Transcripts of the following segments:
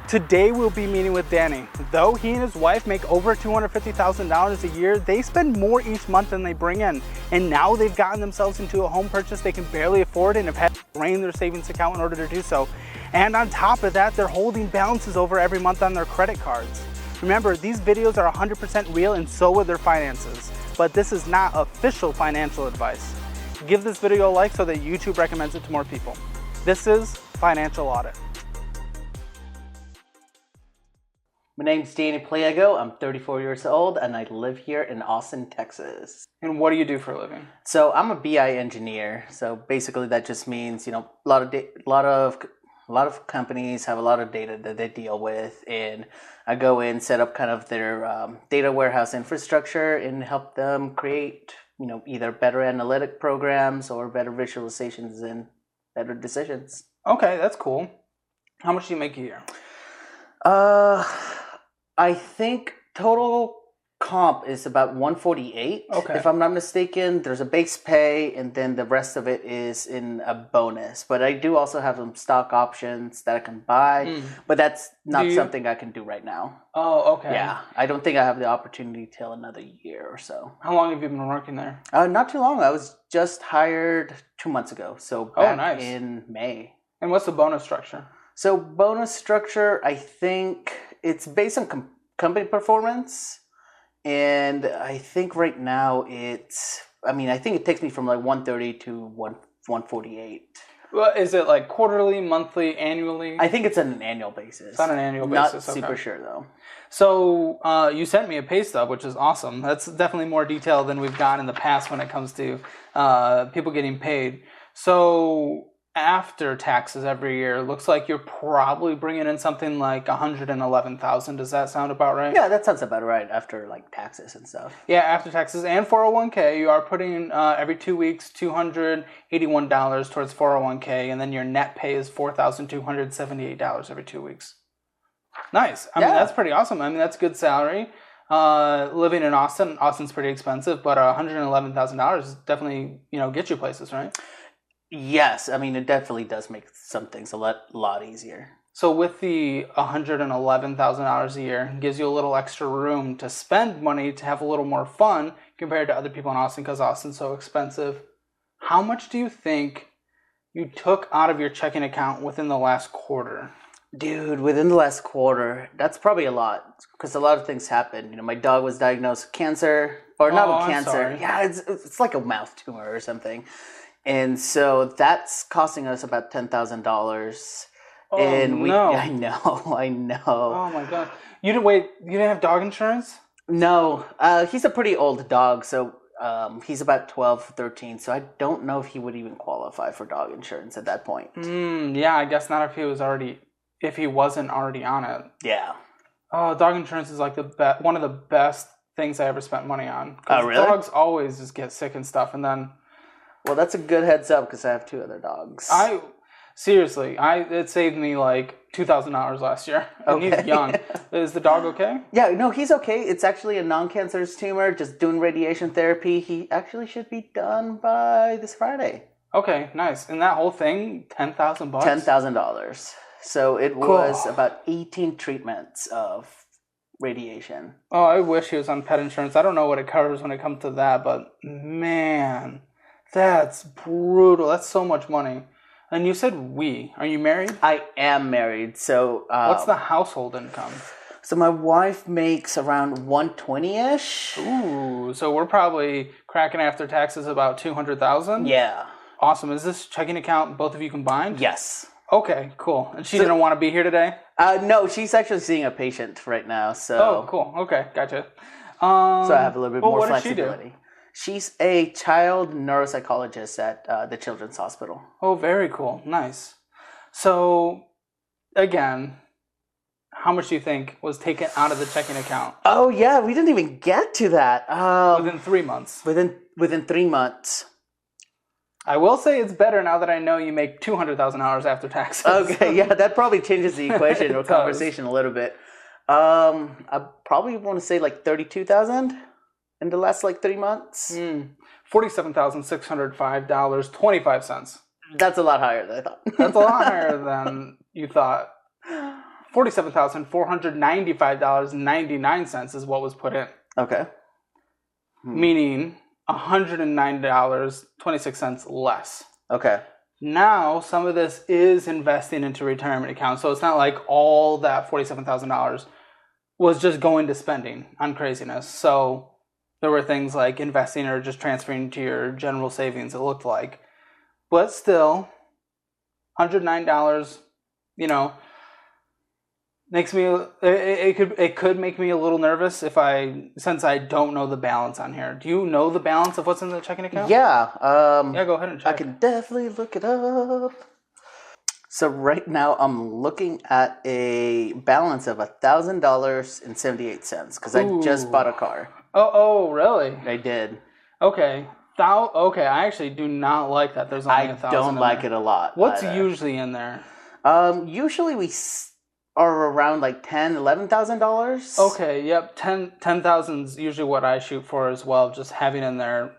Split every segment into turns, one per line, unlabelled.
Today we'll be meeting with Danny. Though he and his wife make over $250,000 a year, they spend more each month than they bring in. And now they've gotten themselves into a home purchase they can barely afford and have had to drain their savings account in order to do so. And on top of that, they're holding balances over every month on their credit cards. Remember, these videos are 100% real and so are their finances. But this is not official financial advice. Give this video a like so that YouTube recommends it to more people. This is Financial Audit.
My name's Danny Pliego. I'm 34 years old and I live here in Austin, Texas.
And what do you do for a living?
So I'm a BI engineer. So basically that just means, a lot of companies have a lot of data that they deal with, and I go in, set up kind of their data warehouse infrastructure and help them create, either better analytic programs or better visualizations and better decisions.
Okay, that's cool. How much do you make a year?
I think total comp is about 148.
Okay.
If I'm not mistaken. There's a base pay and then the rest of it is in a bonus. But I do also have some stock options that I can buy, but that's not something I can do right now.
Oh, okay.
Yeah, I don't think I have the opportunity till another year or so.
How long have you been working there?
Not too long. I was just hired 2 months ago, so back in May.
And what's the bonus structure? So
bonus structure, I think it's based on company performance. And I think right now I think it takes me from like 130 to 148.
Well, is it like quarterly, monthly, annually?
I think it's on an annual basis.
It's on an annual basis.
Not super sure though.
So you sent me a pay stub, which is awesome. That's definitely more detail than we've gotten in the past when it comes to people getting paid. So after taxes every year, looks like you're probably bringing in something like $111,000. Does that sound about right?
Yeah, that sounds about right after like taxes and stuff.
Yeah, after taxes and 401k, you are putting every 2 weeks $281 towards 401k, and then your net pay is $4,278 every 2 weeks. Nice. I mean, that's pretty awesome. I mean, that's good salary. Living in Austin's pretty expensive, but $111,000 definitely get you places, right?
Yes, I mean, it definitely does make some things a lot easier.
So with the $111,000 a year, it gives you a little extra room to spend money to have a little more fun compared to other people in Austin because Austin's so expensive. How much do you think you took out of your checking account within the last quarter?
Dude, within the last quarter, that's probably a lot because a lot of things happened. My dog was diagnosed with cancer, or not with cancer.
Sorry.
Yeah, it's like a mouth tumor or something. And so that's costing us about $10,000.
Oh,
and
no.
I know.
Oh my God. You didn't have dog insurance?
No. He's a pretty old dog, so he's about 12, 13, so I don't know if he would even qualify for dog insurance at that point.
Yeah, I guess not if he wasn't already on it.
Yeah.
Oh, dog insurance is like one of the best things I ever spent money on.
Oh, really?
Dogs always just get sick and stuff, and then...
Well, that's a good heads up because I have 2 other dogs.
It saved me like $2,000 last year. And he's young. Is the dog okay?
Yeah, no, he's okay. It's actually a non-cancerous tumor, just doing radiation therapy. He actually should be done by this Friday.
Okay, nice. And that whole thing, $10,000?
$10,000. So it was about 18 treatments of radiation.
Oh, I wish he was on pet insurance. I don't know what it covers when it comes to that, but man... That's brutal. That's so much money. And you said Are you married?
I am married. So
what's the household income?
So my wife makes around 120-ish.
Ooh, so we're probably cracking after taxes about $200,000?
Yeah.
Awesome. Is this checking account both of you combined?
Yes.
Okay, cool. And she didn't want to be here today?
No, she's actually seeing a patient right now. So.
Oh, cool. Okay, gotcha.
So I have a little bit more flexibility.
What does she do?
She's a child neuropsychologist at the Children's Hospital.
Oh, very cool. Nice. So, again, how much do you think was taken out of the checking account?
Oh, yeah. We didn't even get to that.
Within 3 months.
Within 3 months.
I will say it's better now that I know you make $200,000 after taxes.
Okay, yeah. That probably changes the equation or conversation a little bit. I probably want to say like $32,000. In the last 3 months?
$47,605.25.
That's a lot higher than I thought.
That's a lot higher than you thought. $47,495.99 is what was put in.
Okay.
Meaning $109.26 less.
Okay.
Now, some of this is investing into retirement accounts. So it's not like all that $47,000 was just going to spending on craziness. So there were things like investing or just transferring to your general savings, it looked like. But still, $109, makes me, it could make me a little nervous since I don't know the balance on here. Do you know the balance of what's in the checking account?
Yeah.
Yeah, go ahead and check.
I can definitely look it up. So right now I'm looking at a balance of $1,000.78 because I just bought a car.
Oh, really?
I did.
Okay. Okay, I actually do not like that. There's only $1,000.
I don't like it a lot.
What's usually in there?
Usually we are around like $11,000.
Okay, yep. 10,000 is usually what I shoot for as well. Just having in there,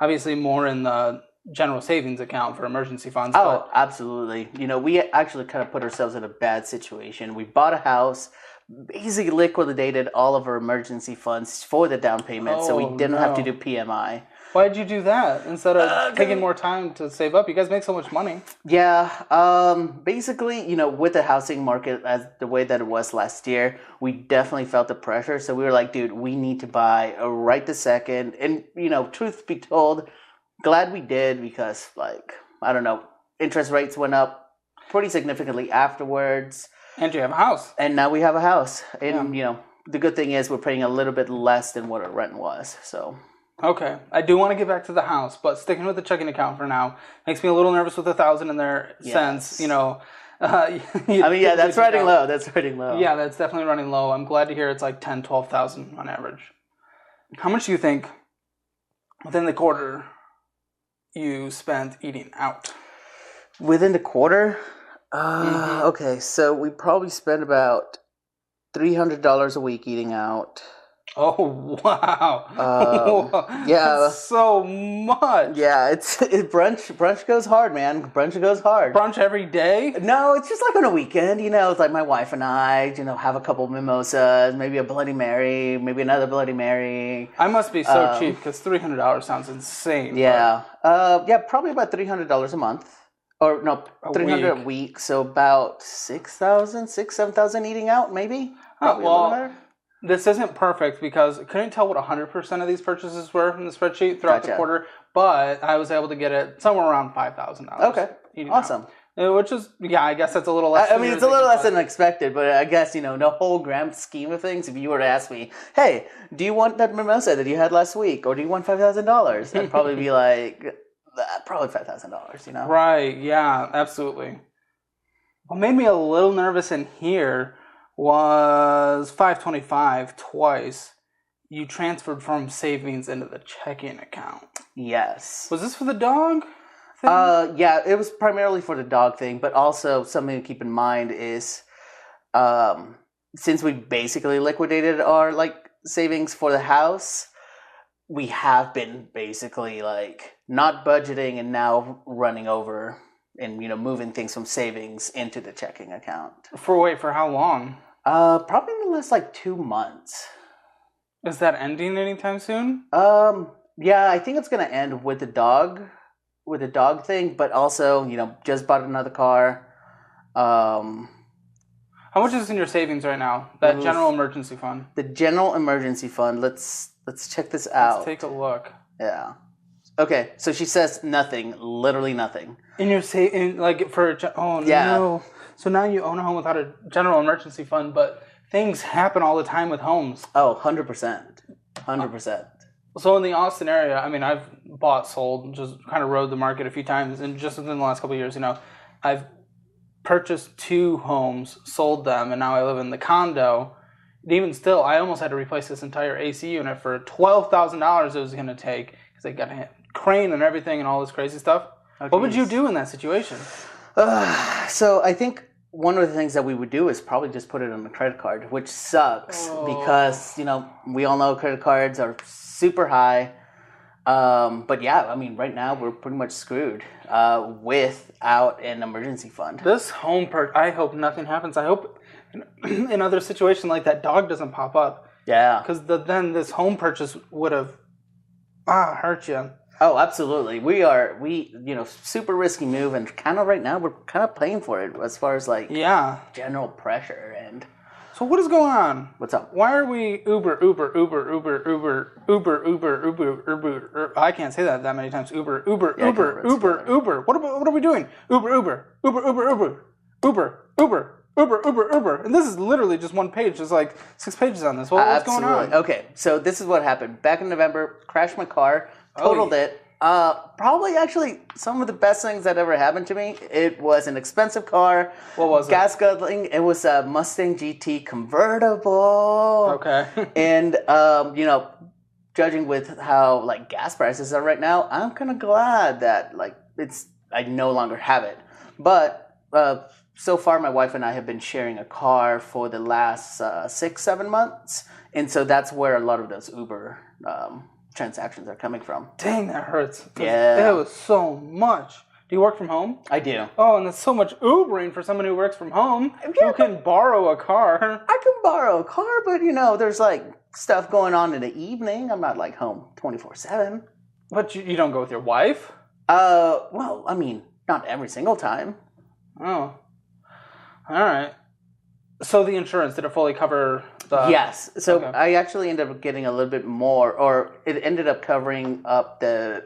obviously more in the general savings account for emergency funds.
Oh, absolutely. We actually kind of put ourselves in a bad situation. We bought a house, basically liquidated all of our emergency funds for the down payment, so we didn't have to do PMI.
Why did you do that instead of taking more time to save up? You guys make so much money.
Yeah. Basically, with the housing market as the way that it was last year, we definitely felt the pressure. So we were like, dude, we need to buy right this second. And, truth be told, glad we did because, I don't know, interest rates went up pretty significantly afterwards.
And you have a house.
And now we have a house. And, the good thing is we're paying a little bit less than what our rent was. So.
Okay. I do want to get back to the house, but sticking with the checking account for now makes me a little nervous with $1,000 in there since,
that's running low. That's running low.
Yeah, that's definitely running low. I'm glad to hear it's like 10, 12,000 on average. How much do you think within the quarter you spent eating out?
Within the quarter? Okay, so we probably spent about $300 a week eating out.
Oh, wow.
Yeah.
That's so much.
Yeah, brunch goes hard, man. Brunch goes hard.
Brunch every day?
No, it's just like on a weekend, it's like my wife and I, have a couple mimosas, maybe a Bloody Mary, maybe another Bloody Mary.
I must be so cheap because $300 sounds insane.
Yeah. Probably about $300 a month. Or no, $300 a week, so about 7,000 eating out, maybe?
This isn't perfect because I couldn't tell what 100% of these purchases were in the spreadsheet throughout the quarter, but I was able to get it somewhere around $5,000.
Okay, awesome.
Which is, I guess that's a little less.
I mean, it's a little less than expected, but I guess, the whole grand scheme of things, if you were to ask me, hey, do you want that mimosa that you had last week, or do you want $5,000? I'd probably be like... probably $5,000,
Right, yeah, absolutely. What made me a little nervous in here was $525 twice. You transferred from savings into the checking account.
Yes.
Was this for the dog thing?
Yeah, it was primarily for the dog thing, but also something to keep in mind is since we basically liquidated our savings for the house, we have been basically not budgeting and now running over and moving things from savings into the checking account.
For how long?
Probably in the last 2 months.
Is that ending anytime soon?
Yeah, I think it's gonna end with the dog thing, but also just bought another car.
How much is in your savings right now? That general emergency fund.
The general emergency fund. Let's check this out.
Let's take a look.
Yeah. Okay, so she says nothing, literally nothing.
And you're saying no. So now you own a home without a general emergency fund, but things happen all the time with homes.
Oh, 100%. 100%.
So in the Austin area, I mean, I've bought, sold, just kind of rode the market a few times, and just within the last couple of years, I've purchased 2 homes, sold them, and now I live in the condo. Even still, I almost had to replace this entire AC unit for $12,000 it was going to take because they got a crane and everything and all this crazy stuff. Okay. What would you do in that situation?
So I think one of the things that we would do is probably just put it on a credit card, which sucks because, we all know credit cards are super high. But yeah, I mean, right now we're pretty much screwed without an emergency fund.
This I hope nothing happens. I hope in other situations like that dog doesn't pop up.
Yeah.
Because then this home purchase would have hurt you.
Oh, absolutely. We super risky move, and kind of right now we're kind of paying for it as far as like general pressure. And
so what is going on?
What's up?
Why are we Uber? I can't say that many times. Uber. What are we doing? Uber. And this is literally just one page. There's like 6 pages on this. What's going on?
Okay, so this is what happened. Back in November, crashed my car, totaled it. Probably actually some of the best things that ever happened to me. It was an expensive car.
What was it?
Gas guzzling. It was a Mustang GT convertible.
Okay.
And judging with how like gas prices are right now, I'm kind of glad that I no longer have it. But so far, my wife and I have been sharing a car for the last 6-7 months, and so that's where a lot of those Uber transactions are coming from.
Dang, that hurts.
Yeah.
It was so much. Do you work from home?
I do.
Oh, and that's so much Ubering for someone who works from home.
Yeah,
who can borrow a car.
I can borrow a car, but there's like stuff going on in the evening. I'm not like home 24/7.
But you don't go with your wife?
Well, I mean, not every single time.
Oh. All right. So the insurance, did it fully cover the...
Yes. So
Okay.
I actually ended up getting a little bit more, or it ended up covering up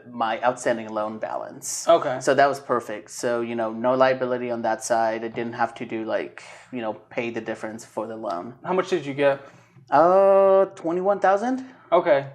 my outstanding loan balance.
Okay.
So that was perfect. So, no liability on that side. I didn't have to do pay the difference for the loan.
How much did you get?
$21,000.
Okay.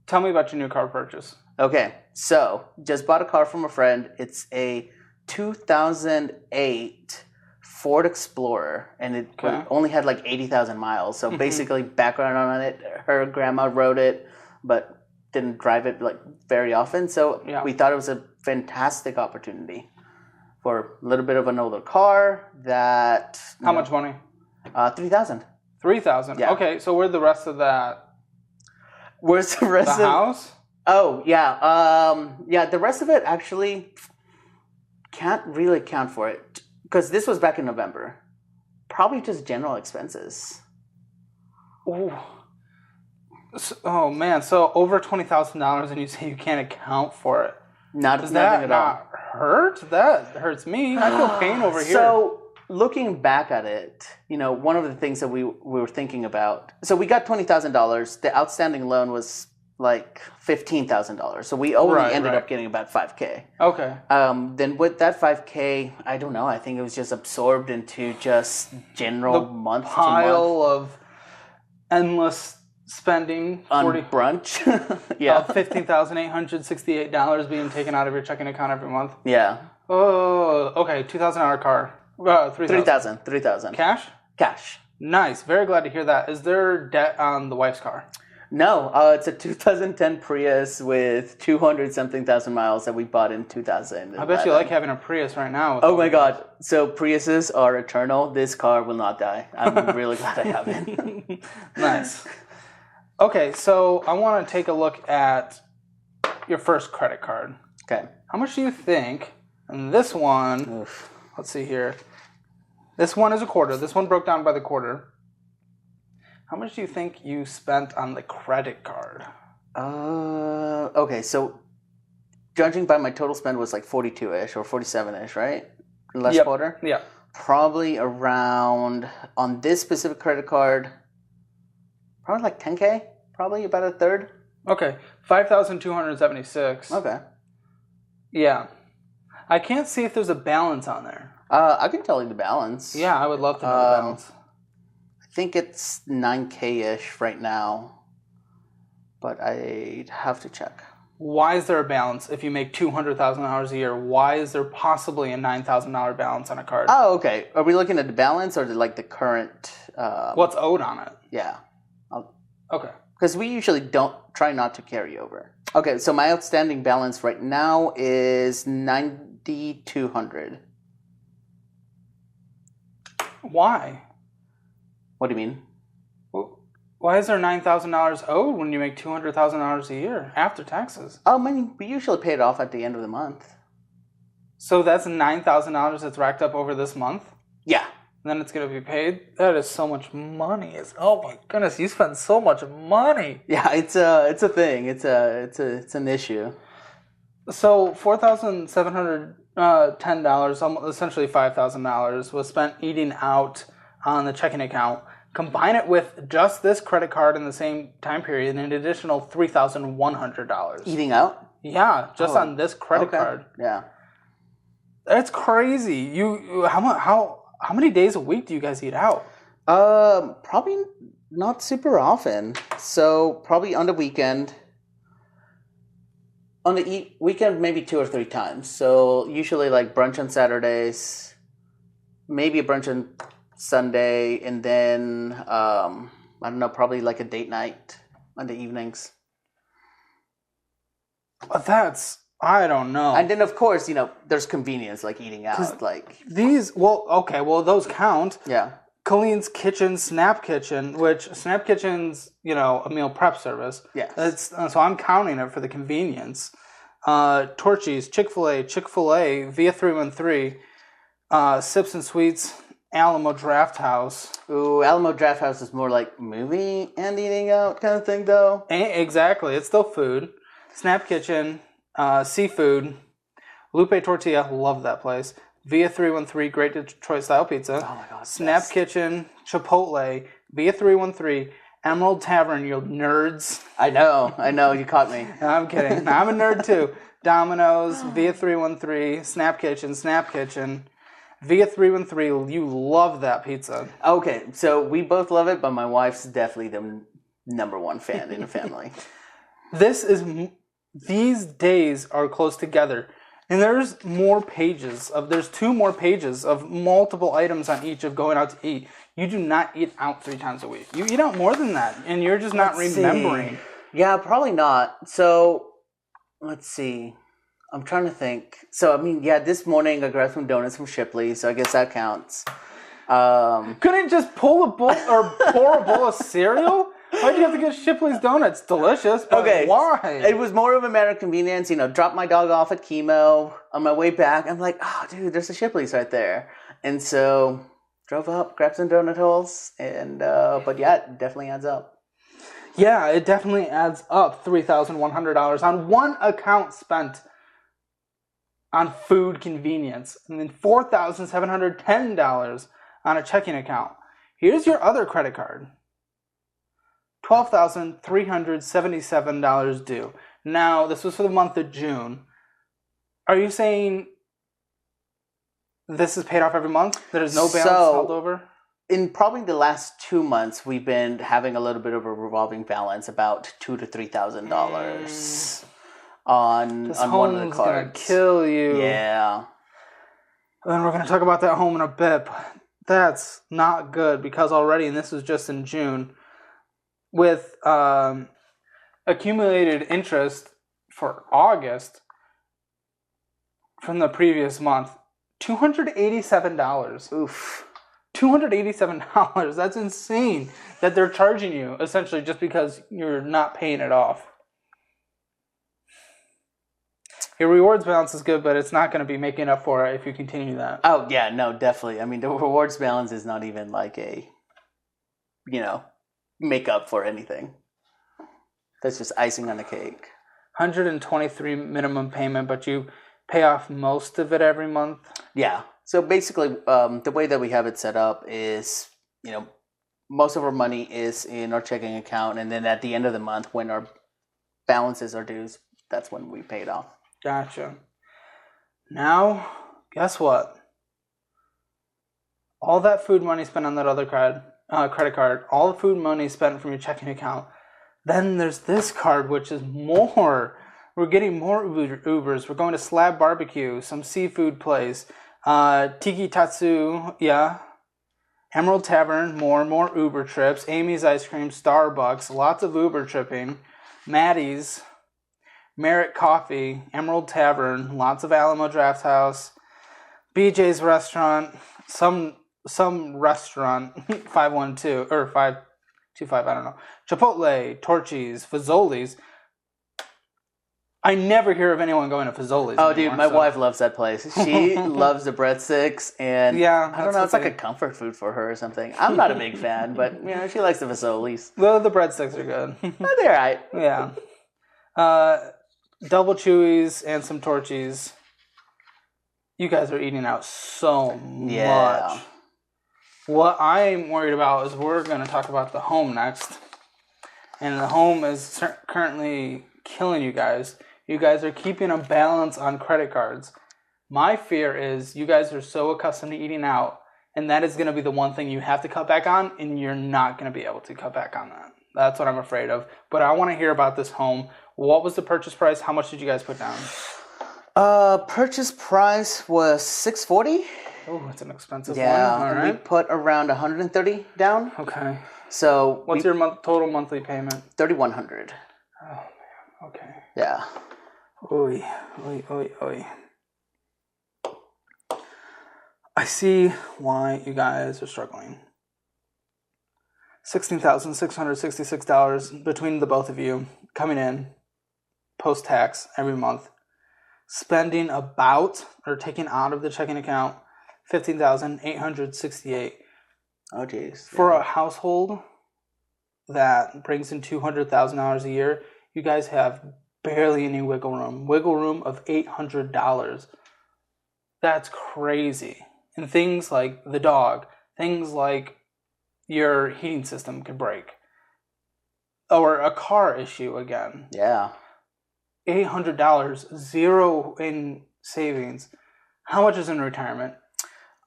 Tell me about your new car purchase.
Okay. So just bought a car from a friend. It's a 2008 Ford Explorer, and it only had like 80,000 miles. So basically, background on it, her grandma rode it, but didn't drive it very often. So we thought it was a fantastic opportunity for a little bit of an older car. That
How much money?
$3,000.
$3,000.
Yeah.
Okay, so where's the rest of that?
Where's the rest
The house?
Oh yeah, the rest of it actually can't really account for it. Because this was back in November. Probably just general expenses.
Ooh. Oh, man. So over $20,000 and you say you can't account for it.
Does
that
at all.
not hurt? That hurts me. I feel pain over here.
So looking back at it, one of the things that we were thinking about. So we got $20,000. The outstanding loan was like $15,000. So we only ended up getting about $5,000.
Okay.
Then with that $5,000, I don't know. I think it was just absorbed into just general month to
pile
month
of endless spending
on brunch. Yeah.
$15,868 being taken out of your checking account every month.
Yeah.
Oh, okay. $2,000 car. $3,000.
$3,000.
Cash?
Cash.
Nice. Very glad to hear that. Is there debt on the wife's car?
No, it's a 2010 Prius with 200-something thousand miles that we bought in 2000.
I bet you like having a Prius right now.
Oh my God. So Priuses are eternal. This car will not die. I'm really glad I have it.
Nice. Okay, so I want to take a look at your first credit card.
Okay.
How much do you think, and this one, let's see here. This one is a quarter. This one broke down by the quarter. How much do you think you spent on the credit card?
Okay, so judging by my total spend was like 42-ish or 47-ish, right? Last quarter?
Yeah.
Probably around, on this specific credit card, probably like $10,000, probably about a third.
Okay, $5,276.
Okay.
Yeah. I can't see if there's a balance on there.
I can tell you the balance.
Yeah, I would love to know the balance.
I think it's $9,000-ish right now, but I'd have to check.
Why is there a balance if you make $200,000 a year? Why is there possibly a $9,000 balance on a card?
Oh, okay. Are we looking at the balance or the current?
What's owed on it?
Yeah.
Okay.
Because we usually don't try not to carry over. Okay, so my outstanding balance right now is $9,200.
Why?
What do you mean?
Why is there $9,000 owed when you make $200,000 a year after taxes?
I mean, we usually pay it off at the end of the month.
So that's $9,000 that's racked up over this month?
Yeah.
And then it's going to be paid? That is so much money. Oh my goodness, you spend so much money.
Yeah, it's a thing. It's an issue.
So $4,710, essentially $5,000, was spent eating out on the checking account. Combine it with just this credit card in the same time period, and an additional $3,100.
Eating out?
Yeah, just on this credit card.
Yeah.
That's crazy. How many days a week do you guys eat out?
Probably not super often. So probably on the weekend. On the weekend, maybe 2 or 3 times. So usually like brunch on Saturdays, maybe a brunch on Sunday, and then I don't know, probably like a date night on the evenings.
I don't know.
And then of course, there's convenience like eating out. Like
those count.
Yeah.
Colleen's Kitchen, Snap Kitchen, which Snap Kitchen's, a meal prep service.
Yes.
So I'm counting it for the convenience. Torchy's, Chick-fil-A, Via 313, Sips and Sweets, Alamo Draft House.
Ooh, Alamo Draft House is more like movie and eating out kind of thing, though.
Exactly. It's still food. Snap Kitchen, Seafood, Lupe Tortilla, love that place. Via 313, great Detroit style pizza.
Oh my god.
Snap Kitchen, Chipotle, Via 313, Emerald Tavern, you nerds.
I know, you caught me.
I'm kidding. I'm a nerd too. Domino's, Via 313, Snap Kitchen, Via 313, you love that pizza.
Okay, so we both love it, but my wife's definitely the number one fan in the family.
These days are close together. And there's 2 more pages of multiple items on each of going out to eat. You do not eat out 3 times a week. You eat out more than that, and you're just not remembering.
Yeah, probably not. So, let's see. I'm trying to think. So, this morning I grabbed some donuts from Shipley's, so I guess that counts.
Couldn't you just pour a bowl of cereal? Why'd you have to get Shipley's donuts? Delicious, but why?
It was more of a matter of convenience. Drop my dog off at chemo. On my way back, I'm like, oh, dude, there's a Shipley's right there. And so, drove up, grabbed some donut holes, and, but yeah, it definitely adds up.
Yeah, it definitely adds up. $3,100 on one account spent on food convenience, and then $4,710 on a checking account. Here's your other credit card. $12,377 due. Now, this was for the month of June. Are you saying this is paid off every month? There's no balance held over?
In probably the last 2 months, we've been having a little bit of a revolving balance, about $2,000 to $3,000 on one of the cards. This home's gonna
kill you.
Yeah.
And we're gonna talk about that home in a bit. But that's not good because already, and this was just in June, with accumulated interest for August from the previous month, $287.
Oof.
$287. That's insane that they're charging you essentially just because you're not paying it off. Your rewards balance is good, but it's not going to be making up for it if you continue that.
Oh, yeah, no, definitely. The rewards balance is not even like a, make up for anything. That's just icing on the cake.
$123 minimum payment, but you pay off most of it every month?
Yeah. So basically, the way that we have it set up is, most of our money is in our checking account, and then at the end of the month, when our balances are due, that's when we pay it off.
Gotcha. Now, guess what? All that food money spent on that other credit card, all the food money spent from your checking account, then there's this card, which is more. We're getting more Ubers. We're going to Slab Barbecue, some seafood place, Tiki Tatsu, yeah, Emerald Tavern, more Uber trips, Amy's Ice Cream, Starbucks, lots of Uber tripping, Maddie's, Merritt Coffee, Emerald Tavern, lots of Alamo Draft House, BJ's Restaurant, some restaurant, 512, or 2.5, I don't know. Chipotle, Torchy's, Fazoli's. I never hear of anyone going to Fazoli's
Oh,
anymore,
dude, my wife loves that place. She loves the breadsticks, and
yeah,
I don't know, it's like a comfort food for her or something. I'm not a big fan, but you know, she likes the Fazoli's.
The breadsticks are good.
They're right.
Yeah. Double Chewies and some Torchies. You guys are eating out so much. What I'm worried about is we're going to talk about the home next. And the home is currently killing you guys. You guys are keeping a balance on credit cards. My fear is you guys are so accustomed to eating out, and that is going to be the one thing you have to cut back on, and you're not going to be able to cut back on that. That's what I'm afraid of. But I want to hear about this home. What was the purchase price? How much did you guys put down?
Purchase price was $640.
Oh, it's an expensive one.
Yeah,
All
and
right.
we put around $130 down.
Okay.
So
what's your total monthly payment?
$3,100.
Oh man. Okay.
Yeah.
Oy, oy, oy, oy. I see why you guys are struggling. $16,666 between the both of you coming in post-tax every month. Spending about, or taking out of the checking account, $15,868.
Oh, geez.
For a household that brings in $200,000 a year, you guys have barely any wiggle room. Wiggle room of $800. That's crazy. And things like the dog, things like your heating system could break. Or a car issue again.
Yeah.
$800, zero in savings. How much is in retirement?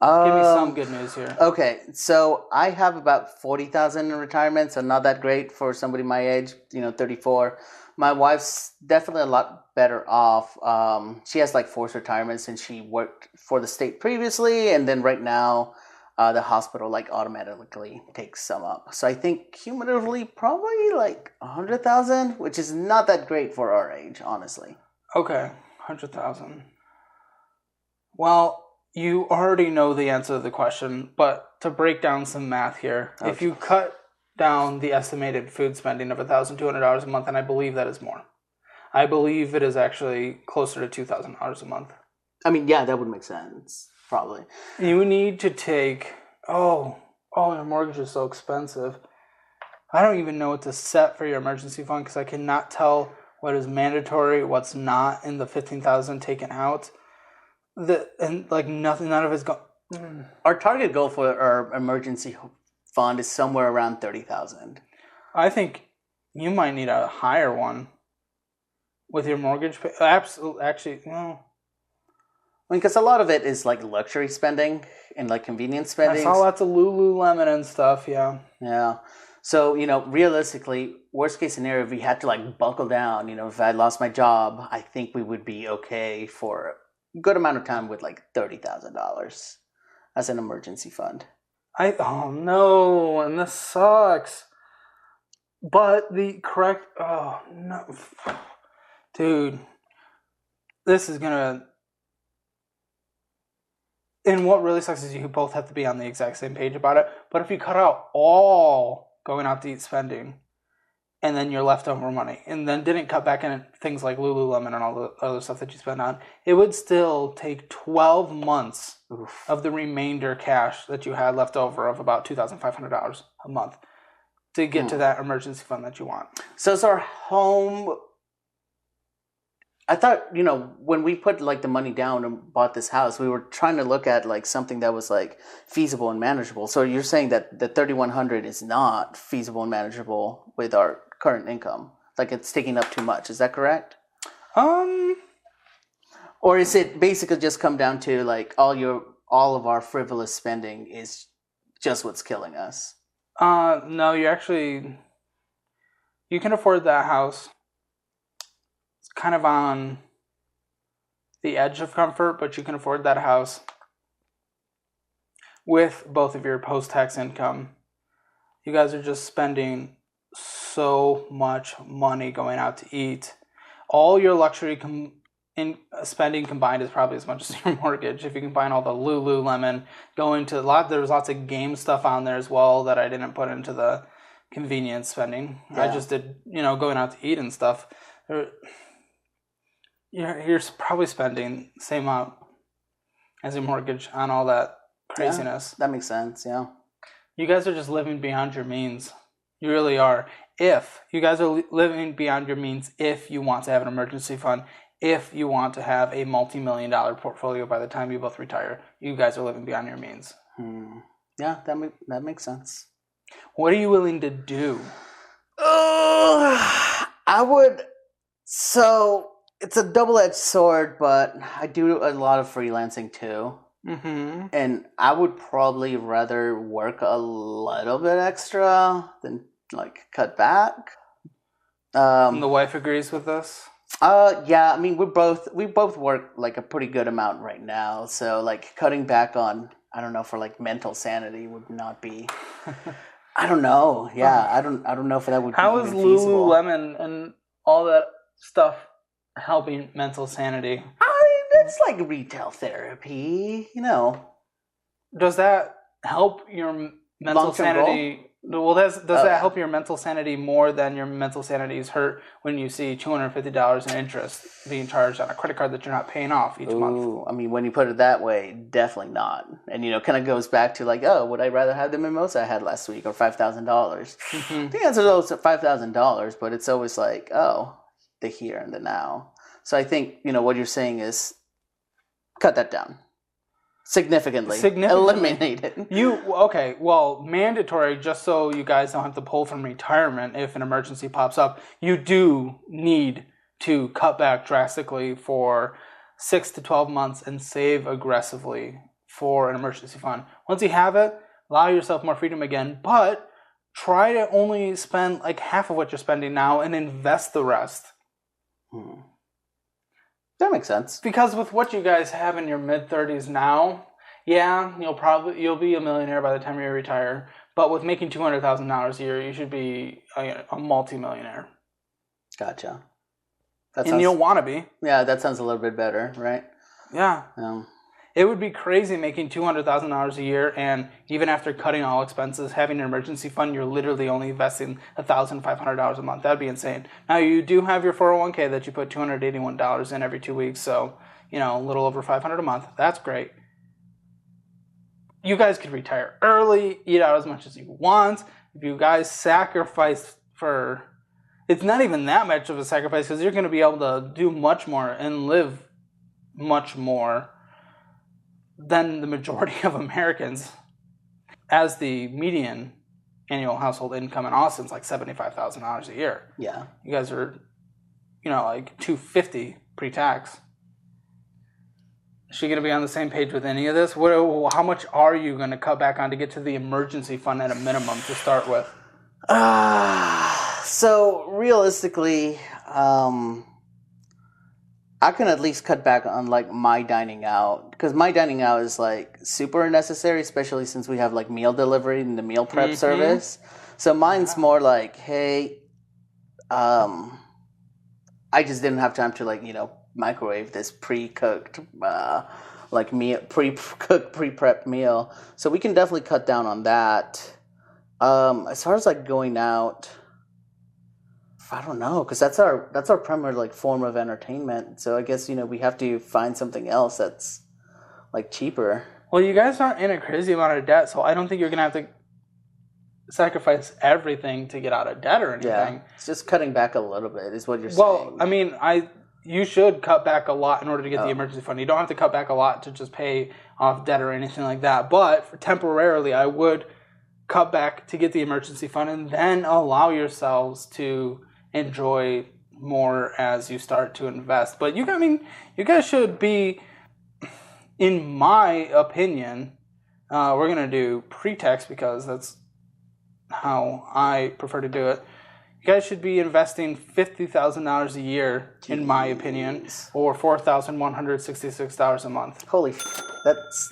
Give me some good news here.
Okay, so I have about $40,000 in retirement, so not that great for somebody my age, 34. My wife's definitely a lot better off. She has like forced retirement since she worked for the state previously, and then right now the hospital like automatically takes some up. So I think cumulatively probably like $100,000, which is not that great for our age, honestly.
Okay, 100,000. Well, you already know the answer to the question, but to break down some math here, if you cut down the estimated food spending of $1,200 a month, and I believe that is more. I believe it is actually closer to $2,000 a month.
I mean, yeah, that would make sense, probably.
You need to take, your mortgage is so expensive. I don't even know what to set for your emergency fund because I cannot tell what is mandatory, what's not in the $15,000 taken out. None of it's gone.
Our target goal for our emergency fund is somewhere around $30,000.
I think you might need a higher one with your mortgage. Absolutely, actually, no.
I mean, because a lot of it is like luxury spending and like convenience spending.
I saw lots of Lululemon and stuff. Yeah.
Yeah. So realistically, worst case scenario, if we had to like buckle down, if I lost my job, I think we would be okay for good amount of time with like $30,000 as an emergency fund.
Oh no, and this sucks. But no, dude, this is gonna. And what really sucks is you both have to be on the exact same page about it. But if you cut out all going out to eat spending, and then your leftover money, and then didn't cut back in things like Lululemon and all the other stuff that you spend on, it would still take 12 months of the remainder cash that you had left over of about $2,500 a month to get to that emergency fund that you want.
So is our home... I thought, when we put like the money down and bought this house, we were trying to look at like something that was like feasible and manageable. So you're saying that the $3,100 is not feasible and manageable with our current income? Like it's taking up too much. Is that correct? Or is it basically just come down to like all of our frivolous spending is just what's killing us?
No, you can afford that house. It's kind of on the edge of comfort, but you can afford that house with both of your post-tax income. You guys are just spending so much money going out to eat. All your luxury spending combined is probably as much as your mortgage. If you combine all the Lululemon, there's lots of game stuff on there as well that I didn't put into convenience spending.
Yeah.
I just did, going out to eat and stuff. You're probably spending the same amount as your mortgage on all that craziness.
Yeah, that makes sense, yeah.
You guys are just living beyond your means. You really are. If you guys are living beyond your means, if you want to have an emergency fund, if you want to have a multi-million-dollar portfolio by the time you both retire, you guys are living beyond your means.
Yeah, that makes sense.
What are you willing to do?
I would. So it's a double-edged sword, but I do a lot of freelancing too.
Mm-hmm.
And I would probably rather work a little bit extra than like cut back.
And the wife agrees with this?
Yeah, I mean we both work like a pretty good amount right now. So like cutting back on, I don't know, for like mental sanity would not be I don't know. Yeah, I don't know if that would
How
be
is
even feasible.
Lululemon and all that stuff helping mental sanity?
It's like retail therapy,
Does that help your mental
Long-term
sanity? Well, does that help your mental sanity more than your mental sanity is hurt when you see $250 in interest being charged on a credit card that you're not paying off each month?
I mean, when you put it that way, definitely not. And, kind of goes back to like, would I rather have the mimosa I had last week or $5,000?
Mm-hmm.
The answer is always $5,000, but it's always like, the here and the now. So I think, what you're saying is cut that down. Significantly. Eliminate it.
Okay, well, mandatory, just so you guys don't have to pull from retirement if an emergency pops up, you do need to cut back drastically for 6 to 12 months and save aggressively for an emergency fund. Once you have it, allow yourself more freedom again, but try to only spend like half of what you're spending now and invest the rest.
That makes sense.
Because with what you guys have in your mid-30s now, yeah, you'll be a millionaire by the time you retire. But with making $200,000 a year, you should be a multi-millionaire.
Gotcha.
You'll want to be.
Yeah, that sounds a little bit better, right?
Yeah. It would be crazy making $200,000 a year, and even after cutting all expenses, having an emergency fund, you're literally only investing $1,500 a month. That'd be insane. Now, you do have your 401k that you put $281 in every 2 weeks, so, a little over $500 a month. That's great. You guys could retire early, eat out as much as you want. If you guys sacrifice for... It's not even that much of a sacrifice, because you're going to be able to do much more and live much more than the majority of Americans. As the median annual household income in Austin's like $75,000 a year.
Yeah.
You guys are, like $250 pre-tax. Is she going to be on the same page with any of this? How much are you going to cut back on to get to the emergency fund at a minimum to start with?
So realistically, I can at least cut back on like my dining out, because my dining out is like super necessary, especially since we have like meal delivery and the meal prep service. So mine's more like, hey, I just didn't have time to like, microwave this pre-cooked, like meal, pre-cooked, pre-prepped meal. So we can definitely cut down on that. As far as like going out, I don't know, because that's our primary like form of entertainment. So I guess we have to find something else that's like cheaper.
Well, you guys aren't in a crazy amount of debt, so I don't think you're gonna have to sacrifice everything to get out of debt or anything.
Yeah, it's just cutting back a little bit is what you're saying.
Well, I mean, you should cut back a lot in order to get the emergency fund. You don't have to cut back a lot to just pay off debt or anything like that. But temporarily, I would cut back to get the emergency fund and then allow yourselves to enjoy more as you start to invest. But you guys should be, in my opinion, we're gonna do pre-tax because that's how I prefer to do it. You guys should be investing $50,000 a year, in my opinion, or $4,166 a month.
Holy, that's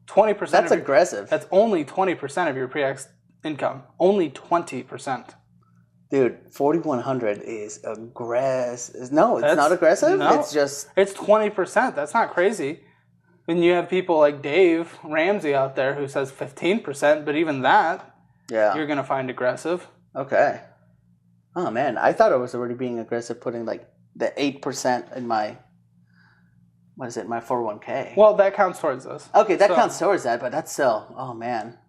20%.
That's aggressive.
That's only 20% of your pre-tax income. Only 20%.
Dude, 4,100 is aggressive. No, it's not aggressive.
No,
it's
20%. That's not crazy. And you have people like Dave Ramsey out there who says 15%, but even that.
Yeah.
you're going to find aggressive.
Okay. Oh man, I thought I was already being aggressive putting like the 8% in my my 401k.
Well, that counts towards this.
Okay, that counts towards that, but that's still, oh man.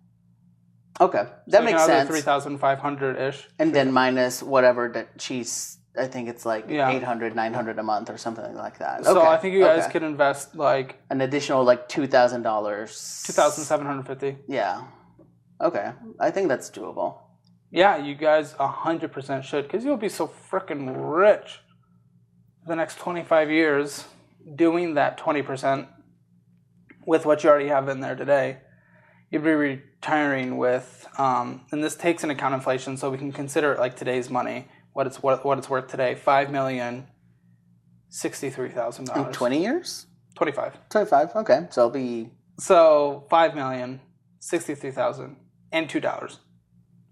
Okay, that makes sense.
3,500 ish,
and then minus whatever that she's. I think it's like
Yeah.
800, 900 a month or something like that.
So
Okay.
I think you guys could invest like
an additional like $2,000.
$2,750.
Yeah. Okay, I think that's doable.
Yeah, you guys 100% should, because you'll be so freaking rich for the next 25 years doing that 20% with what you already have in there today. You'd be retiring with, and this takes into account inflation, so we can consider it like today's money, what it's worth today, $5,063,000.
In 20 years?
25.
25. Okay, so it'll be
$5,063,000 and $2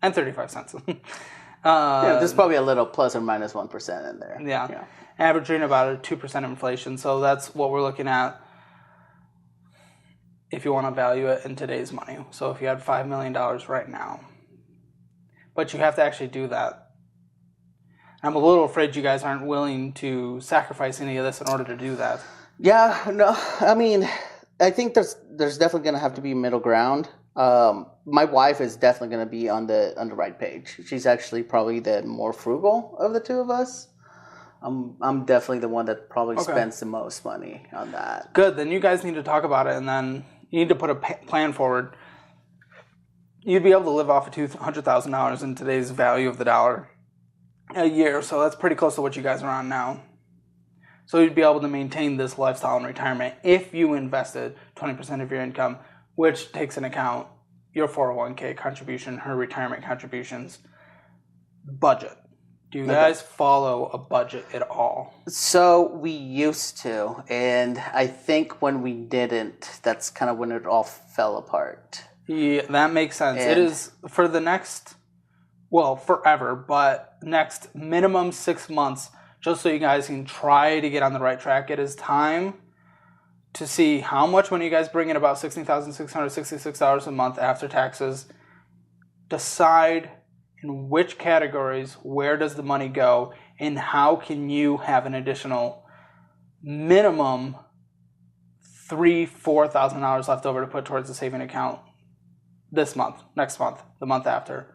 and 35 cents.
There's probably a little plus or minus 1% in there.
Yeah. Averaging about a 2% inflation. So that's what we're looking at if you want to value it in today's money. So if you had $5 million right now, but you have to actually do that. I'm a little afraid you guys aren't willing to sacrifice any of this in order to do that.
Yeah, no, I mean, I think there's definitely going to have to be middle ground. My wife is definitely going to be on the right page. She's actually probably the more frugal of the two of us. I'm definitely the one that probably spends the most money on that.
Good. Then you guys need to talk about it, and then you need to put a plan forward. You'd be able to live off of $200,000 in today's value of the dollar a year, so that's pretty close to what you guys are on now. So you'd be able to maintain this lifestyle in retirement if you invested 20% of your income, which takes into account your 401k contribution, her retirement contributions, budget. Do you guys follow a budget at all?
So we used to, and I think when we didn't, that's kind of when it all fell apart.
Yeah, that makes sense. It is for the next, well, forever, but next minimum 6 months, just so you guys can try to get on the right track. It is time to see how much, when you guys bring in about $16,666 a month after taxes, decide in which categories, where does the money go, and how can you have an additional minimum $4,000 left over to put towards the saving account this month, next month, the month after.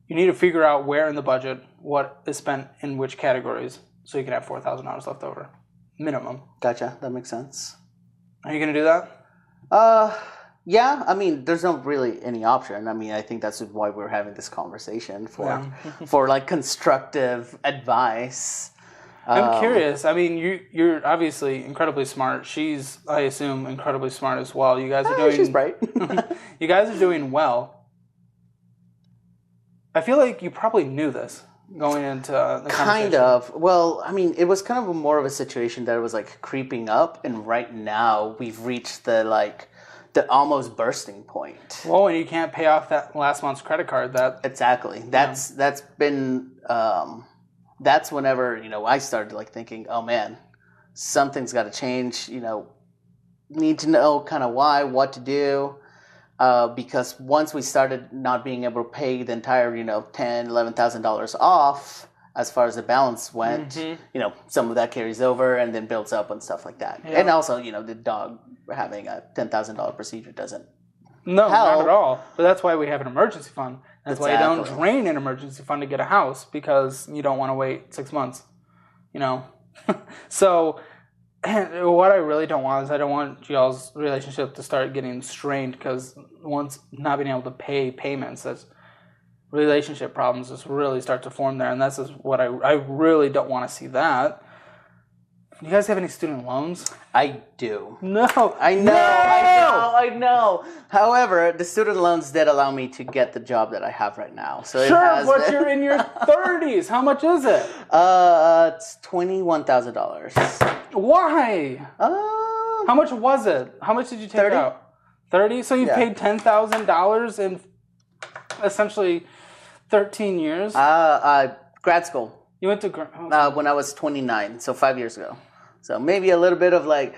You need to figure out where in the budget, what is spent in which categories, so you can have $4,000 left over, minimum.
Gotcha, that makes sense.
Are you going to do that?
Yeah, I mean, there's not really any option. I mean, I think that's why we're having this conversation for like constructive advice.
I'm curious. I mean, you're obviously incredibly smart. She's, I assume, incredibly smart as well. You guys are doing.
She's bright.
You guys are doing well. I feel like you probably knew this going into the conversation.
Kind of. Well, I mean, it was kind of more of a situation that was like creeping up, and right now we've reached the almost bursting point.
Well, and you can't pay off that last month's credit card.
Exactly. That's been that's whenever I started like thinking, oh man, something's got to change. Need to know kind of why, what to do, because once we started not being able to pay the entire $10,000-$11,000 off as far as the balance went, some of that carries over and then builds up and stuff like that. Yeah. And also, the dog having a $10,000 procedure doesn't help.
Not at all. But that's why we have an emergency fund. That's why you don't drain an emergency fund to get a house, because you don't want to wait 6 months. So what I really don't want is I don't want y'all's relationship to start getting strained, because once not being able to pay payments, that's relationship problems just really start to form there, and that's just what I really don't want to see that. Do you guys have any student loans?
I do.
No.
I know. However, the student loans did allow me to get the job that I have right now. So
but you're in your 30s. How much is it?
It's $21,000.
Why? How much was it? How much did you take
30?
out? 30? So you paid $10,000 in essentially 13 years?
Grad school.
You went to
when I was 29, so 5 years ago. So maybe a little bit of like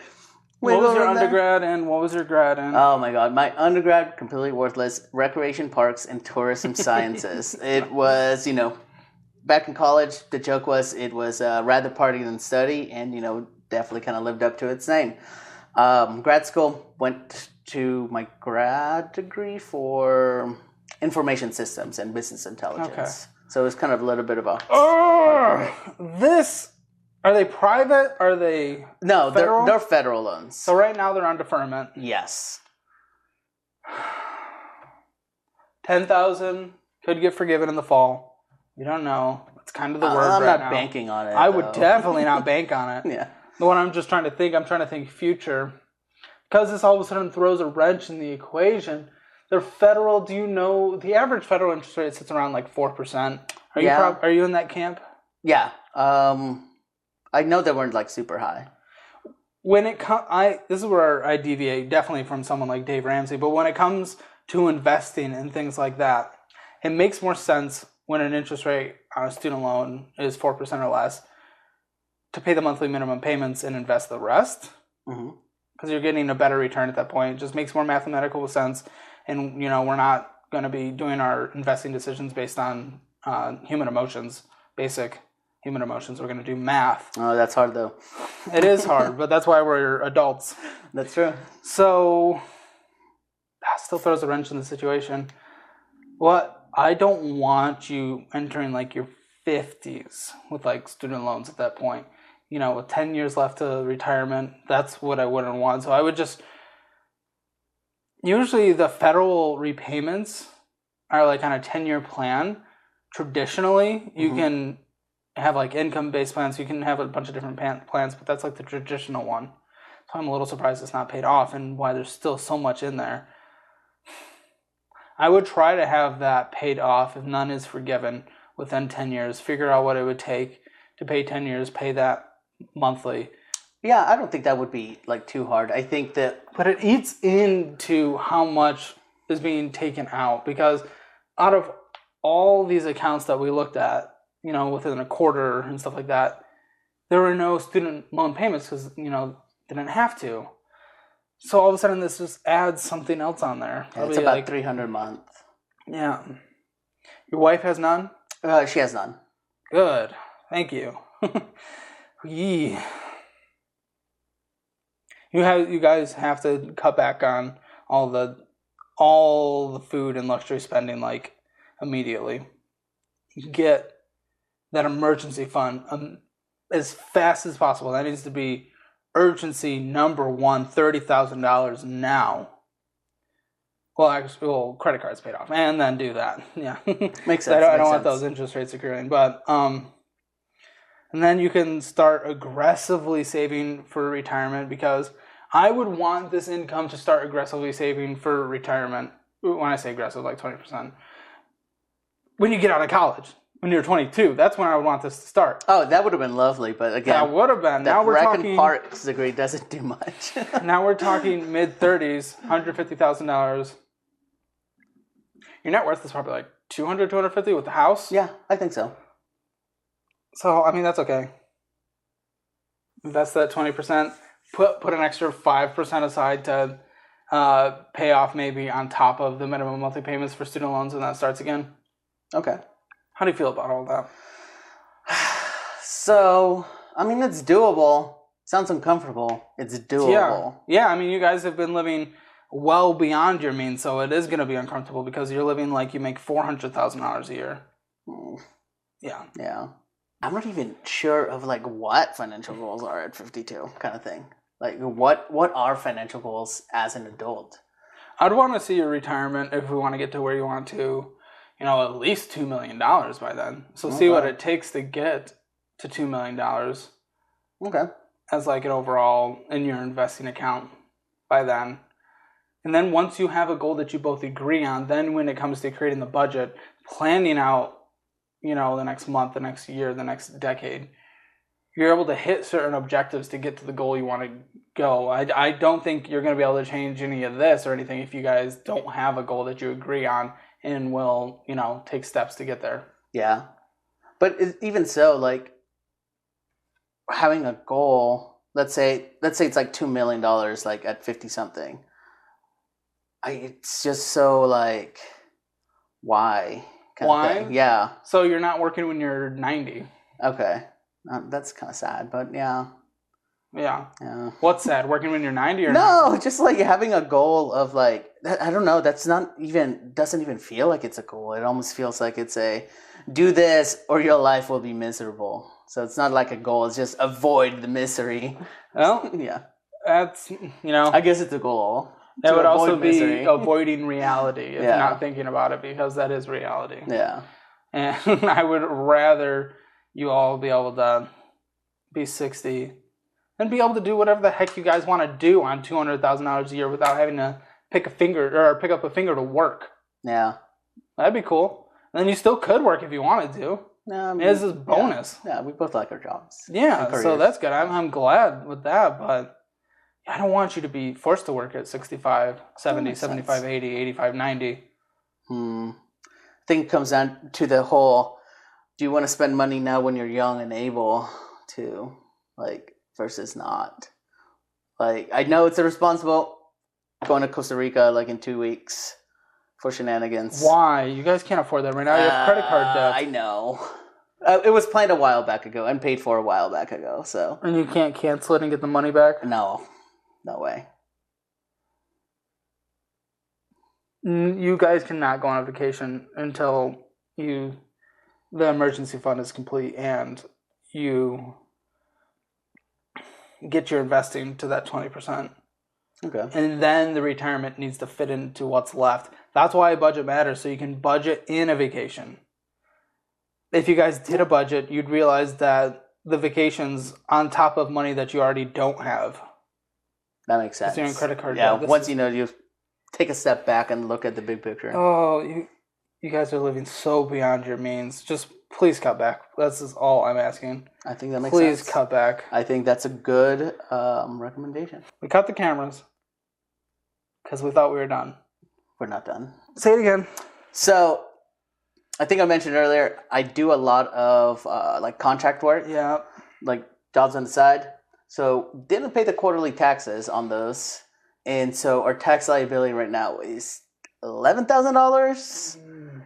What was your
in there.
undergrad and what was your grad in?
Oh my god, my undergrad completely worthless. Recreation parks and tourism sciences. It was, back in college, the joke was it was rather party than study, and definitely kind of lived up to its name. Grad school, went to my grad degree for information systems and business intelligence.
Okay.
So it was kind of a little bit of a.
Are they private? Are they
No,
federal?
they're federal loans.
So right now they're on deferment.
Yes.
10,000 could get forgiven in the fall. You don't know. It's kind of the word
I'm
right
not
now.
banking on it.
I would definitely not bank on it.
Yeah.
The one I'm trying to think future. Because this all of a sudden throws a wrench in the equation. They're federal. Do you know the average federal interest rate sits around like 4%? Are you in that camp?
Yeah. I know they weren't like super high.
When it this is where I deviate definitely from someone like Dave Ramsey, but when it comes to investing and things like that, it makes more sense when an interest rate on a student loan is 4% or less to pay the monthly minimum payments and invest the rest.
Mm-hmm.
Because you're getting a better return at that point. It just makes more mathematical sense, and we're not going to be doing our investing decisions based on human emotions, basic human emotions. We're going to do math.
Oh, that's hard though.
It is hard, but that's why we're adults.
That's true.
So that still throws a wrench in the situation. I don't want you entering like your 50s with like student loans at that point. With 10 years left to retirement, that's what I wouldn't want. So I would just, usually the federal repayments are like on a 10-year plan. Traditionally, you can have like income-based plans. You can have a bunch of different plans, but that's like the traditional one. So I'm a little surprised it's not paid off and why there's still so much in there. I would try to have that paid off if none is forgiven within 10 years. Figure out what it would take to pay 10 years, pay that monthly.
Yeah, I don't think that would be like too hard. I think that...
But it eats into how much is being taken out, because out of all these accounts that we looked at, within a quarter and stuff like that, there were no student loan payments because, didn't have to. So all of a sudden this just adds something else on there.
Yeah, it's about like $300 a month.
Yeah. Your wife has none?
She has none.
Good. Thank you. Yeah. You guys have to cut back on all the food and luxury spending like immediately. Get that emergency fund as fast as possible. That needs to be urgency number one, $30,000 now. Well, credit cards paid off, and then do that. Yeah,
makes sense.
I don't want those interest rates accruing, but and then you can start aggressively saving for retirement, because I would want this income to start aggressively saving for retirement. When I say aggressive, like 20%. When you get out of college, when you're 22, that's when I would want this to start.
Oh, that would have been lovely, but again,
that would have been. Now we're talking.
Parks degree doesn't do much.
Now we're talking mid-30s, $150,000. Your net worth is probably like 200, 250 with the house.
Yeah, I think so.
So I mean, that's okay. Invest that 20%. Put an extra 5% aside to pay off maybe on top of the minimum monthly payments for student loans when that starts again.
Okay.
How do you feel about all that?
So, I mean, it's doable. Sounds uncomfortable. It's doable.
Yeah, I mean, you guys have been living well beyond your means, so it is going to be uncomfortable because you're living like you make $400,000 a year. Yeah.
Yeah. I'm not even sure of like what financial goals are at 52 kind of thing. Like what are financial goals as an adult?
I'd want to see your retirement if we want to get to where you want to, at least $2 million by then. So see what it takes to get to $2 million.
Okay.
As like an overall in your investing account by then. And then once you have a goal that you both agree on, then when it comes to creating the budget, planning out, the next month, the next year, the next decade, you're able to hit certain objectives to get to the goal you want to go. I don't think you're going to be able to change any of this or anything if you guys don't have a goal that you agree on and will, take steps to get there.
Yeah. But even so, like, having a goal let's say it's like $2 million, like at 50 something. It's just so like, why? Kind of
Why?
thing. Yeah.
So you're not working when you're 90.
Okay. That's kind of sad, but yeah.
Yeah.
Yeah.
What's sad? Working when you're 90 or
No, just like having a goal of like, I don't know, doesn't even feel like it's a goal. It almost feels like it's a, do this or your life will be miserable. So it's not like a goal, it's just avoid the misery.
Well,
Yeah.
that's,
I guess it's a goal.
That would
to
also
avoid
be
misery.
avoiding reality if
Yeah.
you're not thinking about it, because that is reality.
Yeah.
And I would rather you all be able to be 60 and be able to do whatever the heck you guys want to do on $200,000 a year without having to pick up a finger to work.
Yeah.
That'd be cool. And then you still could work if you wanted to.
No, I mean,
It's just bonus.
Yeah, we both like our jobs.
Yeah, so that's good. I'm glad with that, but I don't want you to be forced to work at 65, 70, 75, 80, 85, 90.
I think it comes down to the whole, do you want to spend money now when you're young and able to, like, versus not. Like, I know it's irresponsible going to Costa Rica, like, in 2 weeks for shenanigans.
Why? You guys can't afford that right now. You have credit card debt.
I know. It was planned a while back ago and paid for a while back ago, so.
And you can't cancel it and get the money back?
No. No way.
You guys cannot go on a vacation until the emergency fund is complete and you get your investing to that 20%.
Okay.
And then the retirement needs to fit into what's left. That's why a budget matters, so you can budget in a vacation. If you guys did a budget, you'd realize that the vacation's on top of money that you already don't have.
That makes sense.
You're on credit card.
Yeah, once you take a step back and look at the big picture.
Oh, you guys are living so beyond your means. Just please cut back. That's just all I'm asking.
I think that makes sense.
Please cut back.
I think that's a good recommendation.
We cut the cameras because we thought we were done.
We're not done.
Say it again.
So, I think I mentioned earlier, I do a lot of like contract work.
Yeah.
Like jobs on the side. So, didn't pay the quarterly taxes on those. And so, our tax liability right now is $11,000.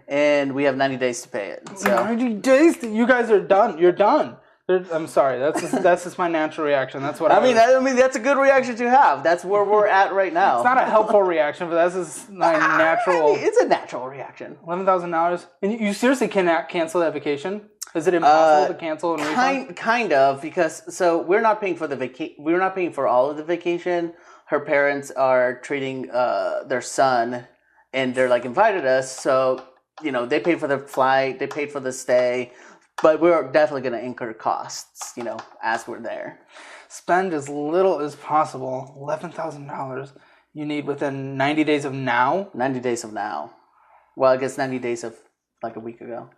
And we have 90 days to pay it. So
90 days? You guys are done. You're done. I'm sorry. That's just my natural reaction. That's what I mean,
that's a good reaction to have. That's where we're at right now.
It's not a helpful reaction, but that's just my natural.
It's a natural reaction.
$11,000, and you seriously cannot cancel that vacation? Is it impossible to cancel and refund?
Kind of, because we're not paying for we're not paying for all of the vacation. Her parents are treating their son, and they're like invited us. So they paid for the flight, they paid for the stay. But we're definitely going to incur costs, as we're there.
Spend as little as possible. $11,000 you need within 90 days of now?
90 days of now. Well, I guess 90 days of like a week ago.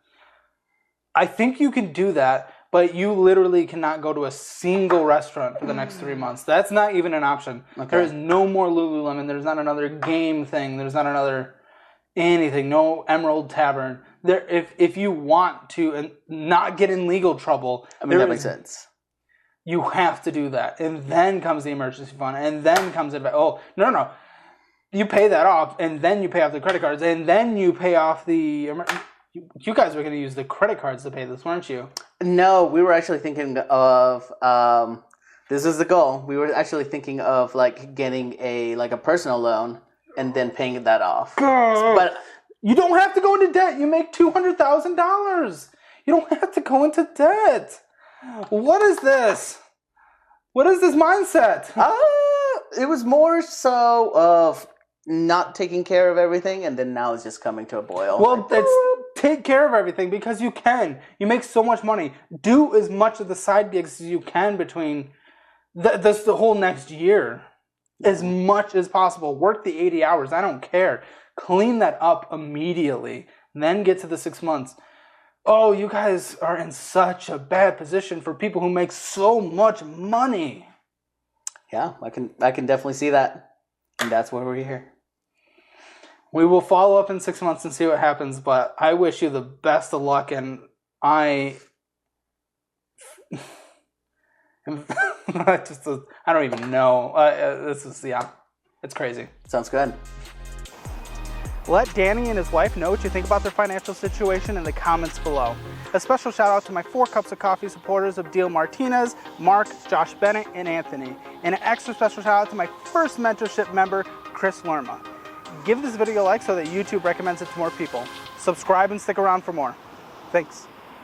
I think you can do that, but you literally cannot go to a single restaurant for the next 3 months. That's not even an option. Okay. There is no more Lululemon. There's not another game thing. There's not another anything. No Emerald Tavern. There, if you want to and not get in legal trouble,
that makes sense.
You have to do that, and then comes the emergency fund, and then comes it. Oh no! You pay that off, and then you pay off the credit cards, and then you pay off the. You guys were going to use the credit cards to pay this, weren't you?
No, we were actually thinking of. This is the goal. We were actually thinking of like getting a personal loan and then paying that off. But
you don't have to go into debt. You make $200,000. You don't have to go into debt. What is this? What is this mindset?
It was more so of not taking care of everything, and then now it's just coming to a boil.
Well, take care of everything because you can. You make so much money. Do as much of the side gigs as you can between the whole next year. As much as possible. Work the 80 hours. I don't care. Clean that up immediately. Then get to the 6 months. Oh, you guys are in such a bad position for people who make so much money.
Yeah, I can definitely see that. And that's why we're here.
We will follow up in 6 months and see what happens, but I wish you the best of luck, and I don't even know. This is, yeah, it's crazy.
Sounds good.
Let Danny and his wife know what you think about their financial situation in the comments below. A special shout out to my 4 Cups of Coffee supporters of Deal Martinez, Mark, Josh Bennett, and Anthony. And an extra special shout out to my first mentorship member, Chris Lerma. Give this video a like so that YouTube recommends it to more people. Subscribe and stick around for more. Thanks.